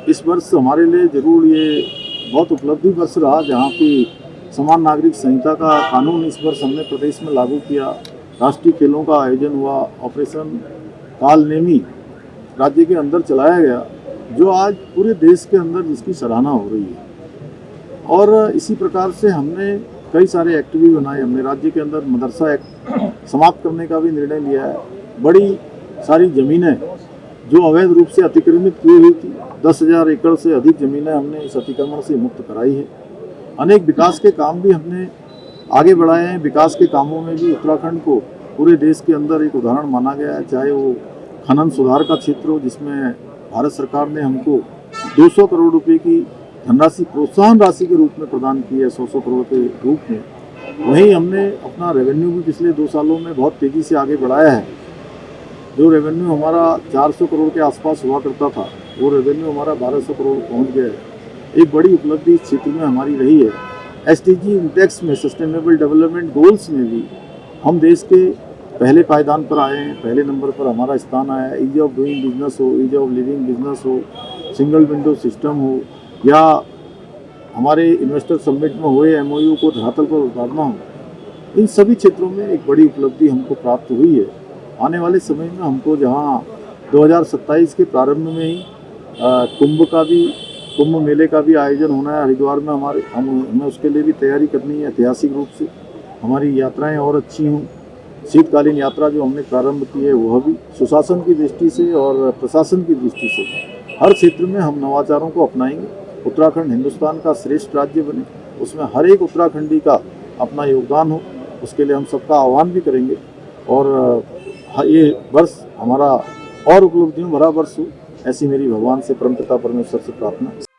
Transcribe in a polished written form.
इस वर्ष हमारे लिए जरूर ये बहुत उपलब्धि वर्ष रहा, जहाँ की समान नागरिक संहिता का कानून इस वर्ष हमने प्रदेश में लागू किया। राष्ट्रीय खेलों का आयोजन हुआ, ऑपरेशन कालनेमी राज्य के अंदर चलाया गया, जो आज पूरे देश के अंदर जिसकी सराहना हो रही है। और इसी प्रकार से हमने कई सारे एक्ट भी बनाए। हमने राज्य के अंदर मदरसा एक्ट समाप्त करने का भी निर्णय लिया है। बड़ी सारी ज़मीनें जो अवैध रूप से अतिक्रमित की हुई थी, 10,000 एकड़ से अधिक ज़मीनें हमने इस अतिक्रमण से मुक्त कराई है। अनेक विकास के काम भी हमने आगे बढ़ाए हैं। विकास के कामों में भी उत्तराखंड को पूरे देश के अंदर एक उदाहरण माना गया है, चाहे वो खनन सुधार का क्षेत्र हो, जिसमें भारत सरकार ने हमको 200 करोड़ रुपए की धनराशि प्रोत्साहन राशि के रूप में प्रदान की है, 100 करोड़ के रूप में। वहीं हमने अपना रेवेन्यू भी पिछले 2 सालों में बहुत तेज़ी से आगे बढ़ाया है। जो रेवेन्यू हमारा 400 करोड़ के आसपास हुआ करता था, वो रेवेन्यू हमारा 1200 करोड़ पहुंच गया है। एक बड़ी उपलब्धि इस क्षेत्र में हमारी रही है। SDG इंडेक्स में, सस्टेनेबल डेवलपमेंट गोल्स में भी हम देश के पहले पायदान पर आए हैं। पहले नंबर पर हमारा स्थान आया है। ईज ऑफ डूइंग बिजनेस हो, ईज ऑफ लिविंग बिजनेस हो, सिंगल विंडो सिस्टम हो, या हमारे इन्वेस्टर समिट में हुए MOU को धरातल पर उतारना हो, इन सभी क्षेत्रों में एक बड़ी उपलब्धि हमको प्राप्त हुई है। आने वाले समय में हमको जहां 2027 के प्रारंभ में ही कुंभ मेले का भी आयोजन होना है हरिद्वार में, हमें उसके लिए भी तैयारी करनी है। ऐतिहासिक रूप से हमारी यात्राएं और अच्छी हों। शीतकालीन यात्रा जो हमने प्रारंभ की है, वह भी सुशासन की दृष्टि से और प्रशासन की दृष्टि से हर क्षेत्र में हम नवाचारों को अपनाएंगे। उत्तराखंड हिंदुस्तान का श्रेष्ठ राज्य बने, उसमें हर एक उत्तराखंडी का अपना योगदान हो, उसके लिए हम सबका आह्वान भी करेंगे। और ये वर्ष हमारा और उपलब्धियों भरा वर्ष हो, ऐसी मेरी भगवान से परमपिता परमेश्वर से प्रार्थना।